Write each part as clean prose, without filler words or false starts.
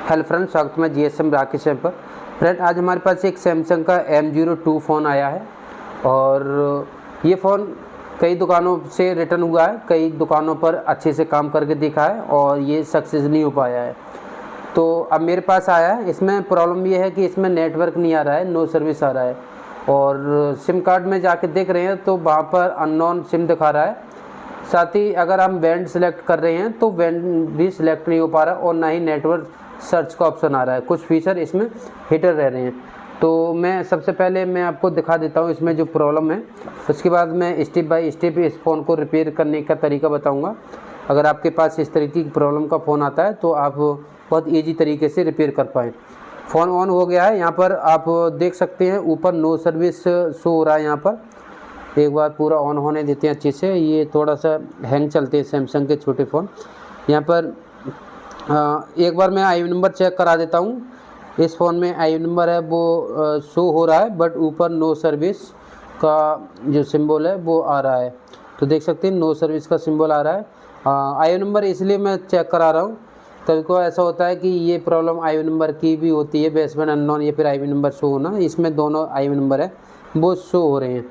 Hello friends, स्वागत है GSM Rakesh पर। फ्रेंड, आज हमारे पास एक सैमसंग का M02 फ़ोन आया है और ये फ़ोन कई दुकानों से रिटर्न हुआ है, कई दुकानों पर अच्छे से काम करके दिखा है और ये सक्सेस नहीं हो पाया है। तो अब मेरे पास आया है। इसमें प्रॉब्लम ये है कि इसमें नेटवर्क नहीं आ रहा है, नो सर्विस आ रहा है और सिम कार्ड में जाके देख रहे हैं तो वहाँ पर अननोन सिम दिखा रहा है। साथ ही अगर हम बैंड सेलेक्ट कर रहे हैं तो बैंड भी सिलेक्ट नहीं हो पा रहा और ना ही नेटवर्क सर्च का ऑप्शन आ रहा है। कुछ फीचर इसमें हिडन रह रहे हैं। तो मैं सबसे पहले मैं आपको दिखा देता हूँ इसमें जो प्रॉब्लम है, उसके बाद मैं स्टेप बाय स्टेप इस फ़ोन को रिपेयर करने का तरीका बताऊँगा। अगर आपके पास इस तरीके की प्रॉब्लम का फ़ोन आता है तो आप बहुत ईजी तरीके से रिपेयर कर पाएँ। फ़ोन ऑन हो गया है, यहाँ पर आप देख सकते हैं ऊपर नो सर्विस शो हो रहा है। यहाँ पर एक बार पूरा ऑन होने देते हैं अच्छे से। ये थोड़ा सा हैंग चलते हैं सैमसंग के छोटे फ़ोन। यहाँ पर एक बार मैं आई नंबर चेक करा देता हूँ। इस फ़ोन में आई नंबर है वो शो हो रहा है, बट ऊपर नो सर्विस का जो सिंबल है वो आ रहा है। तो देख सकते हैं नो सर्विस का सिंबल आ रहा है। आई नंबर इसलिए मैं चेक करा रहा हूँ, कभी को ऐसा होता है कि ये प्रॉब्लम आई नंबर की भी होती है, बेसबैंड अननोन या फिर आई नंबर शो होना। इसमें दोनों आई नंबर है वो शो हो रहे हैं।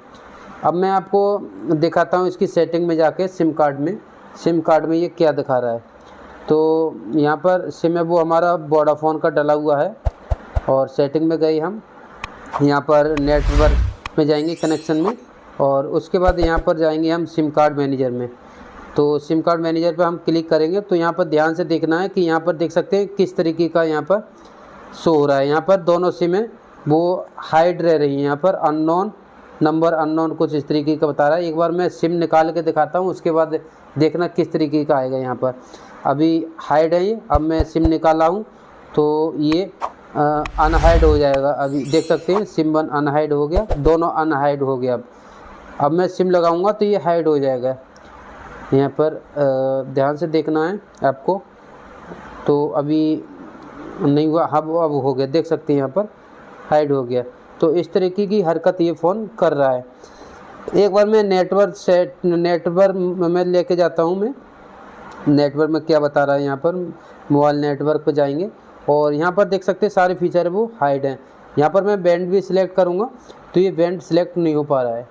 अब मैं आपको दिखाता हूँ इसकी सेटिंग में जाके सिम कार्ड में ये क्या दिखा रहा है। तो यहाँ पर सिम है वो हमारा वोडाफोन का डला हुआ है और सेटिंग में गए हम, यहाँ पर नेटवर्क में जाएंगे कनेक्शन में और उसके बाद यहाँ पर जाएंगे हम सिम कार्ड मैनेजर में। तो सिम कार्ड मैनेजर पर हम क्लिक करेंगे तो यहाँ पर ध्यान से देखना है कि यहाँ पर देख सकते हैं किस तरीके का यहाँ पर शो हो रहा है। यहाँ पर दोनों सिमें वो हाइड रह रही हैं। यहाँ पर अननोन नंबर, अननोन कुछ इस तरीके का बता रहा है। एक बार मैं सिम निकाल के दिखाता हूँ, उसके बाद देखना किस तरीके का आएगा। यहाँ पर अभी हाइड है ये। अब मैं सिम निकाला हूँ तो ये अनहाइड हो जाएगा। अभी देख सकते हैं सिम 1 अनहाइड हो गया, दोनों अनहाइड हो गया। अब मैं सिम लगाऊंगा तो ये हाइड हो जाएगा। यहाँ पर ध्यान से देखना है आपको। तो अभी नहीं हुआ, अब हो गया, देख सकते हैं यहाँ पर हाइड हो गया। तो इस तरीके की हरकत ये फ़ोन कर रहा है। एक बार मैं नेटवर्क में लेके जाता हूँ। मैं नेटवर्क में क्या बता रहा है, यहाँ पर मोबाइल नेटवर्क पर जाएंगे और यहाँ पर देख सकते हैं सारे फीचर वो हाइड हैं। यहाँ पर मैं बैंड भी सिलेक्ट करूँगा तो ये बैंड सिलेक्ट नहीं हो पा रहा है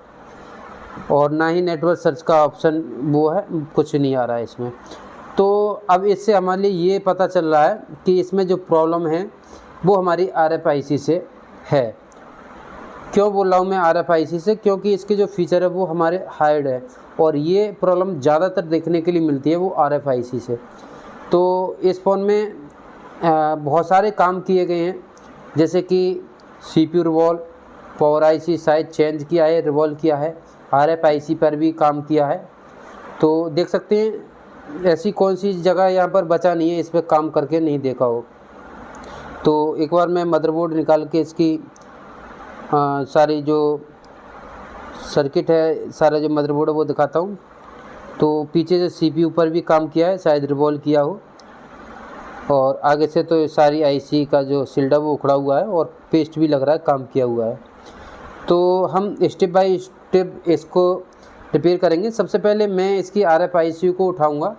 और ना ही नेटवर्क सर्च का ऑप्शन वो है, कुछ नहीं आ रहा है इसमें। तो अब इससे हमारे लिए ये पता चल रहा है कि इसमें जो प्रॉब्लम है वो हमारी RFIC से है। क्यों बोल रहा हूँ मैं RFIC से? क्योंकि इसके जो फीचर है वो हमारे हाइड है और ये प्रॉब्लम ज़्यादातर देखने के लिए मिलती है वो RFIC से। तो इस फ़ोन में बहुत सारे काम किए गए हैं, जैसे कि CPU revolve, power IC size change किया है, रिवॉल्व किया है, RFIC पर भी काम किया है। तो देख सकते हैं ऐसी कौन सी जगह यहाँ पर बचा नहीं है इस पर काम करके नहीं देखा हो। तो एक बार मैं मदरबोर्ड निकाल के इसकी सारी जो सर्किट है, सारा जो मदरबोर्ड है वो दिखाता हूँ। तो पीछे से CPU पर भी काम किया है, शायद रिवॉल्व किया हो, और आगे से तो सारी IC का जो शील्ड है वो उखड़ा हुआ है और पेस्ट भी लग रहा है काम किया हुआ है। तो हम स्टेप बाय स्टेप इसको रिपेयर करेंगे। सबसे पहले मैं इसकी RFIC को उठाऊँगा।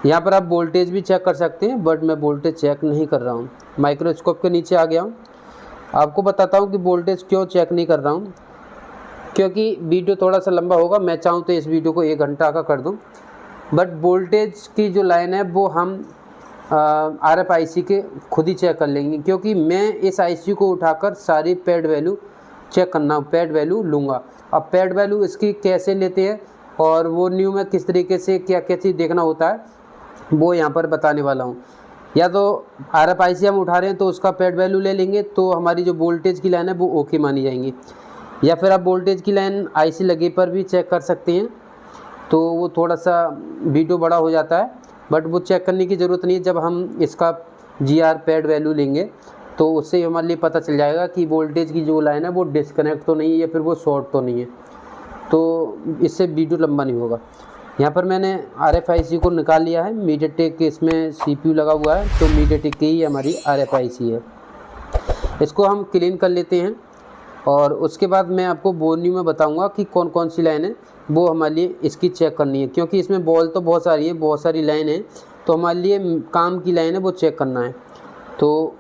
यहाँ पर आप वोल्टेज भी चेक कर सकते हैं, बट मैं वोल्टेज चेक नहीं कर रहा हूँ। माइक्रोस्कोप के नीचे आ गया हूँ। आपको बताता हूँ कि वोल्टेज क्यों चेक नहीं कर रहा हूँ, क्योंकि वीडियो थोड़ा सा लंबा होगा। मैं चाहूँ तो इस वीडियो को 1 घंटा का कर दूँ, बट वोल्टेज की जो लाइन है वो हम RFIC के खुद ही चेक कर लेंगे, क्योंकि मैं इस IC को उठाकर सारी पैड वैल्यू चेक करना, पैड वैल्यू लूँगा। अब पैड वैल्यू इसकी कैसे लेते हैं और वो न्यू में किस तरीके से क्या क्या चीज़ देखना होता है वो यहाँ पर बताने वाला हूँ। या तो RFIC हम उठा रहे हैं तो उसका पैड वैल्यू ले लेंगे तो हमारी जो वोल्टेज की लाइन है वो ओके मानी जाएंगी, या फिर आप वोल्टेज की लाइन IC लगे पर भी चेक कर सकते हैं। तो वो थोड़ा सा वीडियो बड़ा हो जाता है, बट वो चेक करने की ज़रूरत नहीं है। जब हम इसका GR पैड वैल्यू लेंगे तो उससे हमारे लिए पता चल जाएगा कि वोल्टेज की जो लाइन है वो डिस्कनेक्ट तो नहीं है या फिर वो शॉर्ट तो नहीं है। तो इससे वीडियो लंबा नहीं होगा। यहाँ पर मैंने RFIC को निकाल लिया है। मीडियाटेक के इसमें CPU लगा हुआ है, तो मीडियाटेक की ही हमारी RFIC है। इसको हम क्लीन कर लेते हैं और उसके बाद मैं आपको बोर्ड में बताऊंगा कि कौन कौन सी लाइन है वो हमारे लिए इसकी चेक करनी है, क्योंकि इसमें बॉल तो बहुत सारी है, बहुत सारी लाइन है, तो हमारे लिए काम की लाइन है वो चेक करना है। तो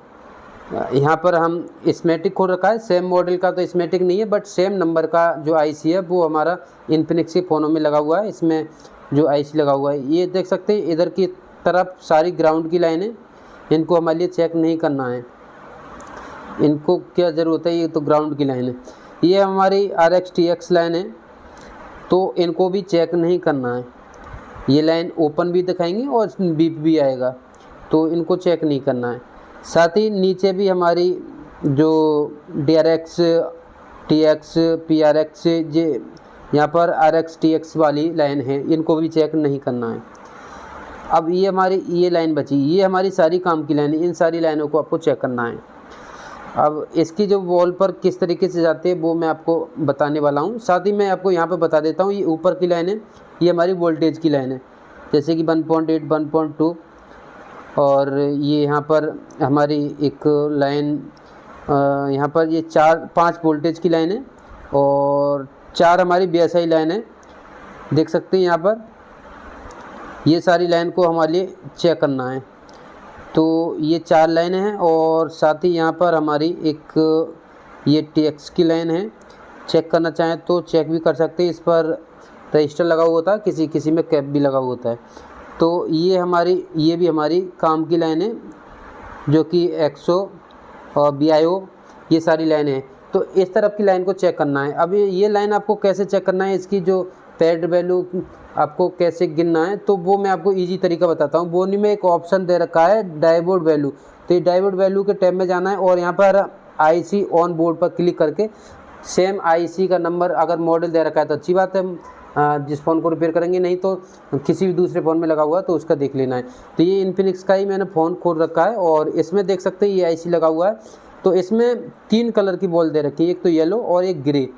यहाँ पर हम स्मेटिक खोल रखा है, सेम मॉडल का तो स्मेटिक नहीं है बट सेम नंबर का जो आईसी है वो हमारा इन्फिनिक्स के फ़ोनों में लगा हुआ है। इसमें जो आईसी लगा हुआ है ये देख सकते हैं, इधर की तरफ सारी ग्राउंड की लाइन है, इनको हमारे लिए चेक नहीं करना है, इनको क्या ज़रूरत है, ये तो ग्राउंड की लाइन है। ये हमारी RX TX लाइन है तो इनको भी चेक नहीं करना है, ये लाइन ओपन भी दिखाएंगे और बीप भी आएगा तो इनको चेक नहीं करना है। साथ ही नीचे भी हमारी जो DRX TX PRX ये यहाँ पर RX TX वाली लाइन है, इनको भी चेक नहीं करना है। अब ये हमारी ये लाइन बची, ये हमारी सारी काम की लाइन है, इन सारी लाइनों को आपको चेक करना है। अब इसकी जो वॉल पर किस तरीके से जाती है वो मैं आपको बताने वाला हूँ। साथ ही मैं आपको यहाँ पर बता देता हूँ, ये ऊपर की लाइन है, ये हमारी वोल्टेज की लाइन है, जैसे कि 1.8 1.2, और ये यहाँ पर हमारी एक लाइन यहाँ पर ये 4-5 वोल्टेज की लाइन है और 4 हमारी BSI लाइन है, देख सकते हैं यहाँ पर। ये सारी लाइन को हमारे लिए चेक करना है, तो ये 4 लाइन है और साथ ही यहाँ पर हमारी एक ये TX की लाइन है। चेक करना चाहें तो चेक भी कर सकते हैं, इस पर रजिस्टर लगा हुआ होता है, किसी किसी में कैप भी लगा हुआ होता है। तो ये भी हमारी काम की लाइन है जो कि XO और BIO ये सारी लाइन है। तो इस तरफ की लाइन को चेक करना है। अब ये लाइन आपको कैसे चेक करना है, इसकी जो पैड वैल्यू आपको कैसे गिनना है, तो वो मैं आपको इजी तरीका बताता हूँ। बोनी में एक ऑप्शन दे रखा है डायोड वैल्यू, तो ये डायोड वैल्यू के टैब में जाना है और यहाँ पर IC ऑन बोर्ड पर क्लिक करके सेम IC का नंबर अगर मॉडल दे रखा है तो अच्छी बात है, जिस फ़ोन को रिपेयर करेंगे, नहीं तो किसी भी दूसरे फ़ोन में लगा हुआ है तो उसका देख लेना है। तो ये इन्फिनिक्स का ही मैंने फ़ोन खोल रखा है और इसमें देख सकते हैं ये IC लगा हुआ है। तो इसमें 3 कलर की बॉल दे रखी है, एक तो येलो और एक ग्रे।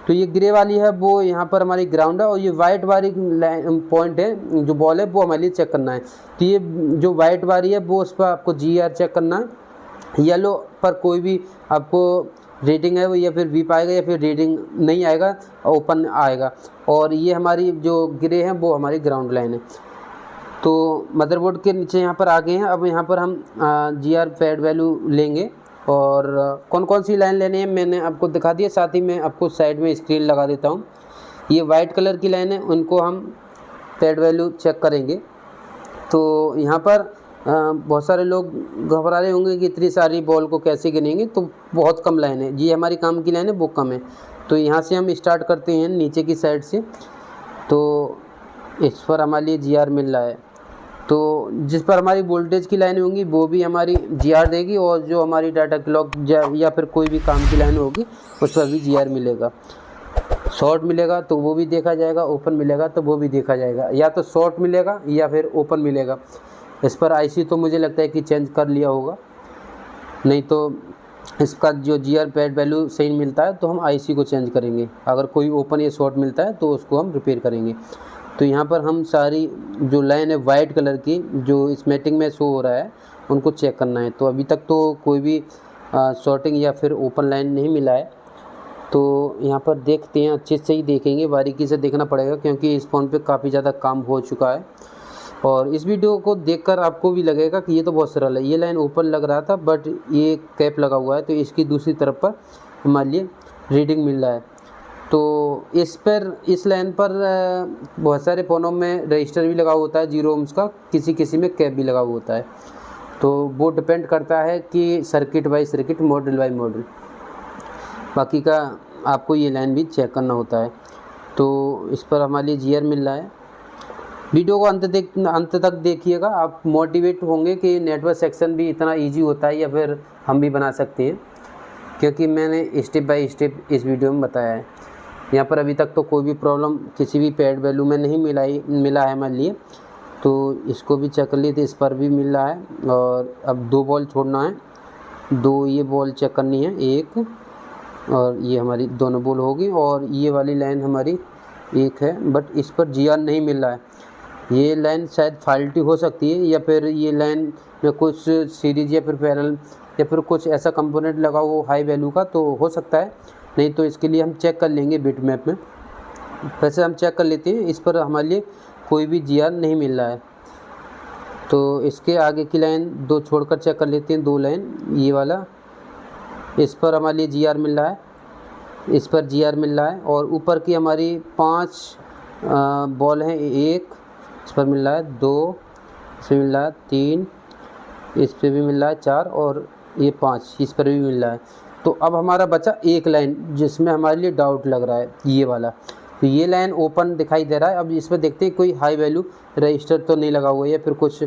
तो ये ग्रे वाली है वो यहाँ पर हमारी ग्राउंड है और ये वाइट वाली पॉइंट है जो बॉल है वो हमारे लिए चेक करना है। तो ये जो वाइट वाली है वो उस पर आपको GR चेक करना है। येलो पर कोई भी आपको रीडिंग है वो या फिर वीप आएगा या फिर रीडिंग नहीं आएगा, ओपन आएगा। और ये हमारी जो ग्रे है वो हमारी ग्राउंड लाइन है। तो मदरबोर्ड के नीचे यहाँ पर आ गए हैं। अब यहाँ पर हम GR पैड वैल्यू लेंगे और कौन कौन सी लाइन लेनी है मैंने आपको दिखा दिया। साथ ही मैं आपको साइड में स्क्रीन लगा देता हूँ। ये वाइट कलर की लाइन है, उनको हम पैड वैल्यू चेक करेंगे। तो यहाँ पर बहुत सारे लोग घबरा रहे होंगे कि इतनी सारी बॉल को कैसे गिनेंगे, तो बहुत कम लाइन है, ये हमारी काम की लाइन है वो कम है। तो यहाँ से हम स्टार्ट करते हैं नीचे की साइड से। तो इस पर हमारे लिए GR मिल रहा है, तो जिस पर हमारी वोल्टेज की लाइन होंगी वो भी हमारी GR देगी और जो हमारी डाटा क्लॉक या फिर कोई भी काम की लाइन होगी उस पर भी GR मिलेगा। शॉर्ट मिलेगा तो वो भी देखा जाएगा, ओपन मिलेगा तो वो भी देखा जाएगा। या तो शॉर्ट मिलेगा या फिर ओपन मिलेगा। इस पर IC तो मुझे लगता है कि चेंज कर लिया होगा, नहीं तो इसका जो GR पैड वैल्यू सही मिलता है तो हम IC को चेंज करेंगे। अगर कोई ओपन या शॉर्ट मिलता है तो उसको हम रिपेयर करेंगे। तो यहाँ पर हम सारी जो लाइन है वाइट कलर की जो स्मेटिंग में शो हो रहा है उनको चेक करना है। तो अभी तक तो कोई भी शॉर्टिंग या फिर ओपन लाइन नहीं मिला है। तो यहाँ पर देखते हैं, अच्छे से ही देखेंगे, बारीकी से देखना पड़ेगा क्योंकि इस फ़ोन पे काफ़ी ज़्यादा काम हो चुका है। और इस वीडियो को देखकर आपको भी लगेगा कि ये तो बहुत सरल है। ये लाइन ऊपर लग रहा था बट ये कैप लगा हुआ है तो इसकी दूसरी तरफ पर हमारे लिए रीडिंग मिल रहा है। तो इस लाइन पर बहुत सारे फ़ोनों में रजिस्टर भी लगा होता है 0 ohms का, किसी किसी में कैप भी लगा हुआ होता है। तो वो डिपेंड करता है कि circuit by circuit, model by model, बाकी का आपको ये लाइन भी चेक करना होता है। तो इस पर हमारे लिए GR मिल रहा है। वीडियो को अंत तक देखिएगा, आप मोटिवेट होंगे कि नेटवर्क सेक्शन भी इतना इजी होता है या फिर हम भी बना सकते हैं, क्योंकि मैंने स्टेप बाय स्टेप इस वीडियो में बताया है। यहाँ पर अभी तक तो कोई भी प्रॉब्लम किसी भी पैड वैल्यू में नहीं मिला है हमारे लिए। तो इसको भी चेक कर लिए थे, इस पर भी मिल रहा है। और अब 2 बॉल छोड़ना है, 2 ये बॉल चेक करनी है, एक और ये हमारी दोनों बॉल होगी। और ये वाली लाइन हमारी एक है बट इस पर GR नहीं मिल रहा है। ये लाइन शायद फॉल्टी हो सकती है या फिर ये लाइन में कुछ सीरीज या फिर पैरेलल या फिर कुछ ऐसा कंपोनेंट लगा हो हाई वैल्यू का, तो हो सकता है। नहीं तो इसके लिए हम चेक कर लेंगे बिट मैप में। वैसे हम चेक कर लेते हैं, इस पर हमारे लिए कोई भी GR नहीं मिल रहा है। तो इसके आगे की लाइन दो छोड़कर चेक कर लेते हैं। 2 लाइन, ये वाला, इस पर हमारे लिए GR मिल रहा है, इस पर GR मिल रहा है, और ऊपर की हमारी 5 बॉल हैं, 1 इस पर मिल रहा है, 2 इस पर मिल रहा है, 3 इस पर भी मिल रहा है, 4 और ये 5 इस पर भी मिल रहा है। तो अब हमारा बचा एक लाइन जिसमें हमारे लिए डाउट लग रहा है, ये वाला। तो ये लाइन ओपन दिखाई दे रहा है। अब इसमें देखते हैं कोई हाई वैल्यू रजिस्टर तो नहीं लगा हुआ है या फिर कुछ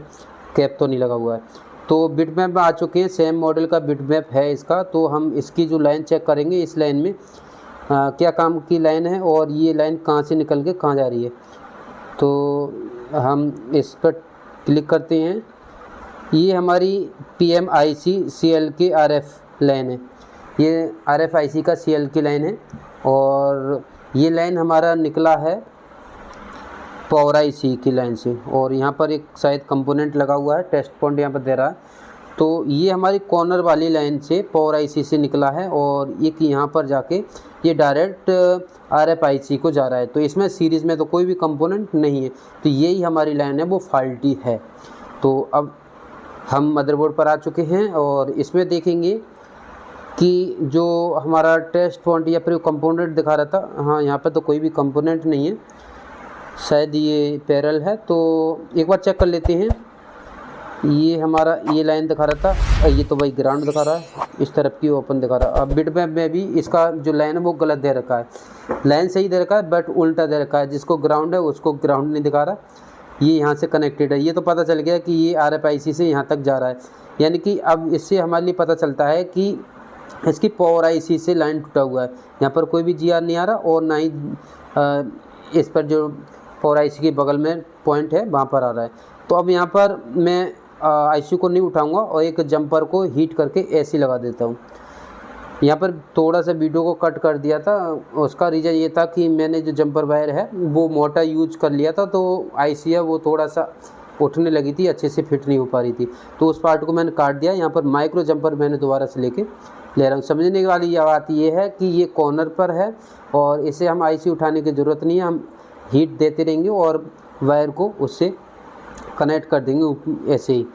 कैप तो नहीं लगा हुआ है। तो बिटमैप में आ चुके हैं, सेम मॉडल का बिटमैप है इसका। तो हम इसकी जो लाइन चेक करेंगे, इस लाइन में क्या काम की लाइन है और ये लाइन कहाँ से निकल के कहाँ जा रही है। तो हम इस पर क्लिक करते हैं। ये हमारी PMIC CL की RF लाइन है, ये RFIC का CL की लाइन है, और ये लाइन हमारा निकला है पावर IC की लाइन से, और यहाँ पर एक शायद कंपोनेंट लगा हुआ है, टेस्ट पॉइंट यहाँ पर दे रहा है। तो ये हमारी कॉर्नर वाली लाइन से पावर IC से निकला है, और एक यहाँ पर जाके ये डायरेक्ट RFIC को जा रहा है। तो इसमें सीरीज़ में तो कोई भी कंपोनेंट नहीं है, तो यही हमारी लाइन है वो फॉल्टी है। तो अब हम मदरबोर्ड पर आ चुके हैं, और इसमें देखेंगे कि जो हमारा टेस्ट पॉइंट या फिर कंपोनेंट दिखा रहा था, हाँ यहाँ पर तो कोई भी कंपोनेंट नहीं है, शायद ये पैरेलल है। तो एक बार चेक कर लेते हैं। ये हमारा ये लाइन दिखा रहा था, ये तो भाई ग्राउंड दिखा रहा है, इस तरफ की ओपन दिखा रहा है। अब बिटमैप में भी इसका जो लाइन है वो गलत दे रखा है, लाइन सही दे रखा है बट उल्टा दे रखा है, जिसको ग्राउंड है उसको ग्राउंड नहीं दिखा रहा। ये यहाँ से कनेक्टेड है, ये तो पता चल गया कि ये RFIC से यहाँ तक जा रहा है। यानी कि अब इससे हमारे लिए पता चलता है कि इसकी पावर IC से लाइन टूटा हुआ है। यहाँ पर कोई भी GR नहीं आ रहा, और ना ही इस पर जो पावर IC के बगल में पॉइंट है वहाँ पर आ रहा है। तो अब यहाँ पर मैं IC को नहीं उठाऊंगा और एक जंपर को हीट करके ऐसे लगा देता हूँ। यहाँ पर थोड़ा सा वीडियो को कट कर दिया था, उसका रीज़न ये था कि मैंने जो जंपर वायर है वो मोटा यूज कर लिया था, तो IC है वो थोड़ा सा उठने लगी थी, अच्छे से फिट नहीं हो पा रही थी, तो उस पार्ट को मैंने काट दिया। यहाँ पर माइक्रो जंपर मैंने दोबारा से लेके ले रहा हूँ। समझने वाली ये बात ये है कि ये कॉर्नर पर है और इसे हम IC उठाने की ज़रूरत नहीं है, हम हीट देते रहेंगे और वायर को उससे कनेक्ट कर देंगे ऐसे ही।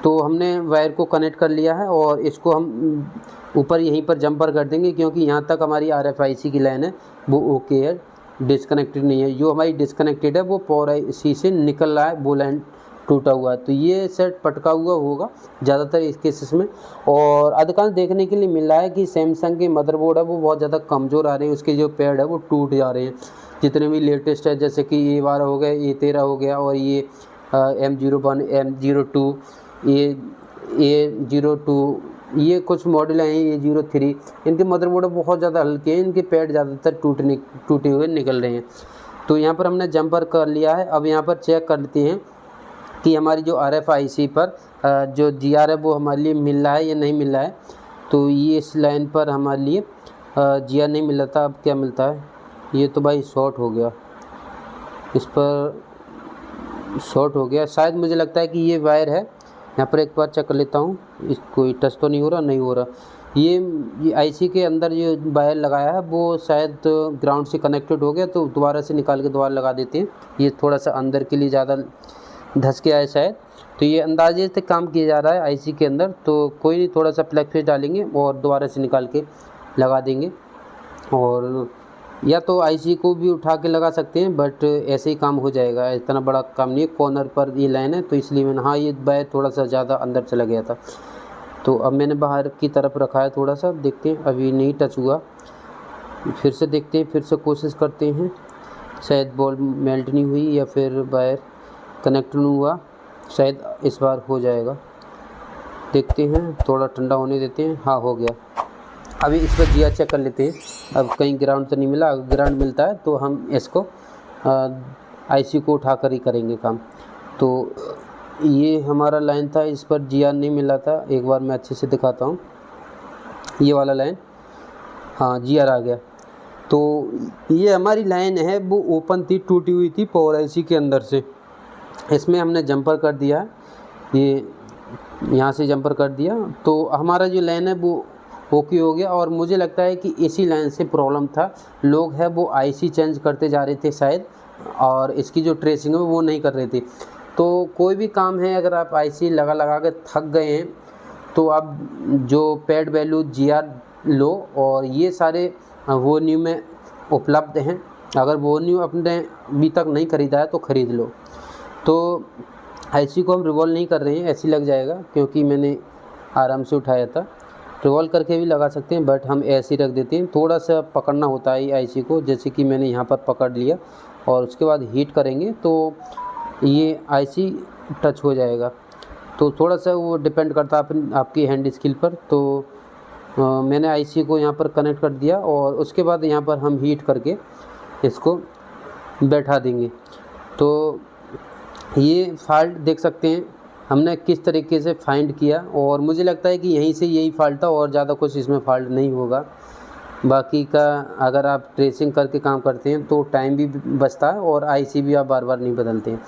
तो हमने वायर को कनेक्ट कर लिया है और इसको हम ऊपर यहीं पर जंपर कर देंगे, क्योंकि यहाँ तक हमारी RFIC की लाइन है वो ओके है, डिसकनेक्टेड नहीं है। जो हमारी डिसकनेक्टेड है वो पावर IC से निकल रहा है, वो लाइन टूटा हुआ है। तो ये सेट पटका हुआ होगा ज़्यादातर इस केसेस में, और अधिकांश देखने के लिए मिल रहा है कि सैमसंग के मदरबोर्ड है वो बहुत ज़्यादा कमज़ोर आ रहे हैं, उसके जो पैड है वो टूट जा रहे हैं। जितने भी लेटेस्ट है, जैसे कि A12 हो गया, A13 हो गया, और ये M01, M02, A02, ये कुछ मॉडल हैं, A03, इनके मदरबोर्ड बहुत ज़्यादा हल्के हैं, इनके पैड ज़्यादातर टूटे हुए निकल रहे हैं। तो यहाँ पर हमने जंपर कर लिया है। अब यहाँ पर चेक कर लेते हैं कि हमारी जो RFIC पर जो GR है वो हमारे लिए मिल रहा है या नहीं मिल रहा है। तो ये इस लाइन पर हमारे लिए GR नहीं मिल रहा था, अब क्या मिलता है। ये तो भाई शॉर्ट हो गया, इस पर शॉर्ट हो गया शायद, मुझे लगता है कि ये वायर है। यहाँ पर एक बार चेक कर लेता हूँ, इस कोई टच तो नहीं हो रहा, नहीं हो रहा। ये IC के अंदर जो वायर लगाया है वो शायद ग्राउंड से कनेक्टेड हो गया, तो दोबारा से निकाल के दोबारा लगा देते हैं। ये थोड़ा सा अंदर के लिए ज़्यादा धंस गया है शायद, तो ये अंदाजे से काम किया जा रहा है IC के अंदर। तो कोई नहीं, थोड़ा सा प्लग फेस डालेंगे और दोबारा से निकाल के लगा देंगे, और या तो IC को भी उठा के लगा सकते हैं, बट ऐसे ही काम हो जाएगा, इतना बड़ा काम नहीं है। कॉर्नर पर ये लाइन है तो इसलिए मैंने, हाँ ये वायर थोड़ा सा ज़्यादा अंदर चला गया था, तो अब मैंने बाहर की तरफ रखा है थोड़ा सा, देखते हैं अभी नहीं टच हुआ। फिर से देखते हैं, फिर से कोशिश करते हैं, शायद बॉल मेल्ट नहीं हुई या फिर वायर कनेक्ट नहीं हुआ, शायद इस बार हो जाएगा। देखते हैं, थोड़ा ठंडा होने देते हैं। हाँ हो गया। अभी इस पर GR चेक कर लेते हैं, अब कहीं ग्राउंड तो नहीं मिला। अगर ग्राउंड मिलता है तो हम इसको IC को उठा कर ही करेंगे काम। तो ये हमारा लाइन था, इस पर GR नहीं मिला था। एक बार मैं अच्छे से दिखाता हूँ, ये वाला लाइन, हाँ GR आ गया। तो ये हमारी लाइन है वो ओपन थी, टूटी हुई थी पावर IC के अंदर से। इसमें हमने जंपर कर दिया है, ये यहाँ से जंपर कर दिया, तो हमारा जो लाइन है वो ओके हो गया। और मुझे लगता है कि इसी लाइन से प्रॉब्लम था, लोग है वो IC चेंज करते जा रहे थे शायद, और इसकी जो ट्रेसिंग है वो नहीं कर रहे थे। तो कोई भी काम है अगर आप आईसी लगा लगा के थक गए हैं तो आप जो पैड वैल्यू GR लो, और ये सारे वो न्यू में उपलब्ध हैं। अगर वो न्यू अपने अभी तक नहीं ख़रीदा है तो ख़रीद लो। तो आईसी को हम रिवॉल्व नहीं कर रहे हैं, ऐसे लग जाएगा, क्योंकि मैंने आराम से उठाया था। रिवॉल्व करके भी लगा सकते हैं, बट हम ऐसे ही रख देते हैं। थोड़ा सा पकड़ना होता है आईसी को, जैसे कि मैंने यहाँ पर पकड़ लिया, और उसके बाद हीट करेंगे तो ये आईसी टच हो जाएगा। तो थोड़ा सा वो डिपेंड करता है आपकी हैंड स्किल पर। तो मैंने आईसी को यहाँ पर कनेक्ट कर दिया, और उसके बाद यहाँ पर हम हीट करके इसको बैठा देंगे। तो ये फॉल्ट देख सकते हैं हमने किस तरीके से फाइंड किया, और मुझे लगता है कि यहीं से यही फॉल्ट था और ज़्यादा कुछ इसमें फॉल्ट नहीं होगा। बाकी का अगर आप ट्रेसिंग करके काम करते हैं तो टाइम भी बचता है, और आईसी भी आप बार बार नहीं बदलते हैं।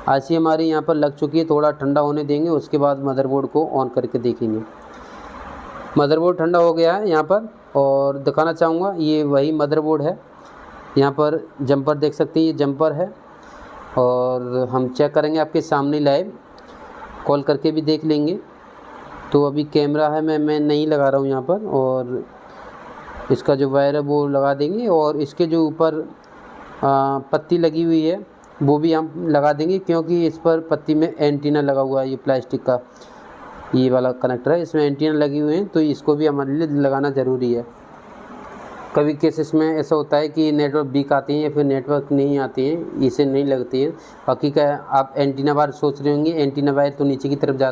आईसी हमारी यहाँ पर लग चुकी है, थोड़ा ठंडा होने देंगे, उसके बाद मदरबोर्ड को ऑन करके देखेंगे। मदरबोर्ड ठंडा हो गया है यहाँ पर, और दिखाना चाहूँगा ये वही मदरबोर्ड है। यहाँ पर जंपर देख सकते हैं, ये जंपर है, और हम चेक करेंगे आपके सामने लाइव, कॉल करके भी देख लेंगे। तो अभी कैमरा है, मैं नहीं लगा रहा हूँ यहाँ पर, और इसका जो वायर है वो लगा देंगे, और इसके जो ऊपर पत्ती लगी हुई है वो भी हम लगा देंगे, क्योंकि इस पर पत्ती में एंटीना लगा हुआ है। ये प्लास्टिक का ये वाला कनेक्टर है, इसमें एंटीना लगी हुई है, तो इसको भी हमारे लिए लगाना ज़रूरी है। कभी केसेस में ऐसा होता है कि नेटवर्क वीक आती हैं या फिर नेटवर्क नहीं आती हैं, इसे नहीं लगती है। बाकी का आप एंटीना वायर सोच रहे होंगे, एंटीना वायर तो नीचे की तरफ जा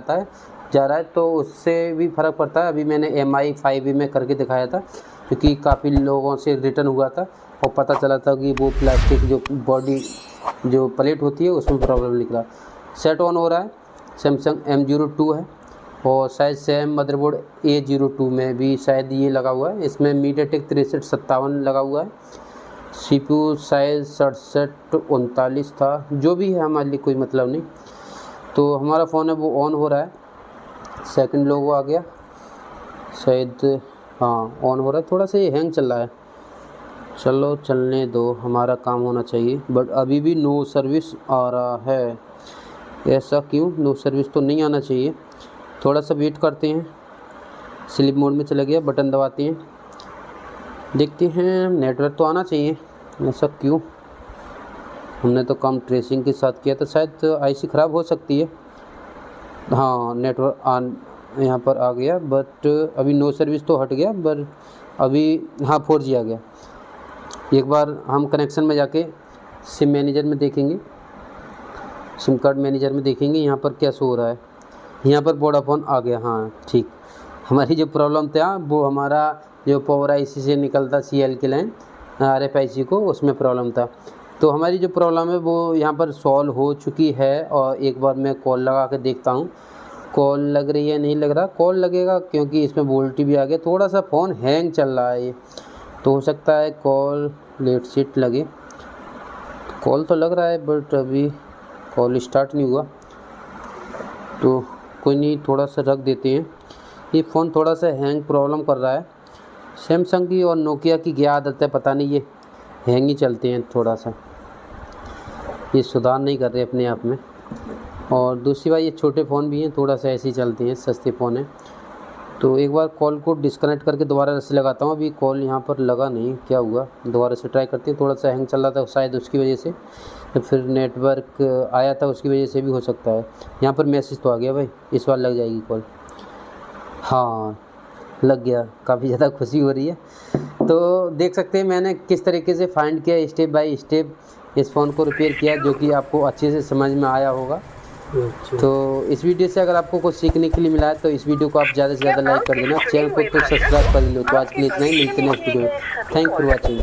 रहा है, तो उससे भी फ़र्क पड़ता है। अभी मैंने MI 5V में करके दिखाया था, क्योंकि काफ़ी लोगों से रिटर्न हुआ था और पता चला था कि वो प्लास्टिक जो बॉडी जो प्लेट होती है उसमें प्रॉब्लम निकला। सेट ऑन हो रहा है, सैमसंग M02 है, और शायद सेम मदरबोर्ड A02 में भी शायद ये लगा हुआ है। इसमें MediaTek 6357 लगा हुआ है। CPU शायद 6739 था, जो भी है हमारे लिए कोई मतलब नहीं। तो हमारा फ़ोन है वो ऑन हो रहा है, सेकंड लोगो आ गया शायद, हाँ ऑन हो रहा है। थोड़ा सा ये हैंग चल रहा है, चलो चलने दो, हमारा काम होना चाहिए। बट अभी भी नो सर्विस आ रहा है, ऐसा क्यों? नो सर्विस तो नहीं आना चाहिए। थोड़ा सा वेट करते हैं, स्लीप मोड में चला गया, बटन दबाते हैं, देखते हैं। नेटवर्क तो आना चाहिए, ऐसा क्यों? हमने तो काम ट्रेसिंग के साथ किया था, शायद आईसी ख़राब हो सकती है। हाँ नेटवर्क यहाँ पर आ गया, बट अभी नो सर्विस तो हट गया, बट अभी हाँ 4G आ गया। एक बार हम कनेक्शन में जाके सिम मैनेजर में देखेंगे, सिम कार्ड मैनेजर में देखेंगे यहाँ पर क्या शो हो रहा है। यहाँ पर वोडाफोन आ गया, हाँ ठीक। हमारी जो प्रॉब्लम था वो हमारा जो पावर आईसी से निकलता CL की लाइन RFIC को, उसमें प्रॉब्लम था। तो हमारी जो प्रॉब्लम है वो यहाँ पर सॉल्व हो चुकी है। और एक बार मैं कॉल लगा के देखता हूँ, कॉल लग रही है, नहीं लग रहा। कॉल लगेगा क्योंकि इसमें वोल्टी भी आ गया। थोड़ा सा फ़ोन हैंग चल रहा है ये, तो हो सकता है कॉल लेट सीट लगे। कॉल तो लग रहा है बट अभी कॉल स्टार्ट नहीं हुआ, तो कोई नहीं, थोड़ा सा रख देते हैं। ये फ़ोन थोड़ा सा हैंग प्रॉब्लम कर रहा है। सैमसंग की और नोकिया की क्या आदत है पता नहीं, ये हैंग ही चलते हैं थोड़ा सा, ये सुधार नहीं कर रहे अपने आप में। और दूसरी बात ये छोटे फ़ोन भी हैं, थोड़ा सा ऐसे ही चलते हैं, सस्ते फ़ोन हैं। तो एक बार कॉल को डिस्कनेक्ट करके दोबारा से लगाता हूँ। अभी कॉल यहाँ पर लगा नहीं, क्या हुआ? दोबारा से ट्राई करते हैं। थोड़ा सा हैंग चल रहा था शायद उसकी वजह से, या फिर नेटवर्क आया था उसकी वजह से भी हो सकता है। यहाँ पर मैसेज तो आ गया भाई, इस बार लग जाएगी कॉल। हाँ लग गया, काफ़ी ज़्यादा खुशी हो रही है। तो देख सकते हैं मैंने किस तरीके से फाइंड किया, स्टेप बाय स्टेप इस फ़ोन को रिपेयर किया, जो कि आपको अच्छे से समझ में आया होगा। तो इस वीडियो से अगर आपको कुछ सीखने के लिए मिला है तो इस वीडियो को आप ज़्यादा से ज़्यादा लाइक कर देना, चैनल को तो सब्सक्राइब कर लो। तो आज के लिए इतना ही, मिलते हैं नेक्स्ट वीडियो में। Thank for watching.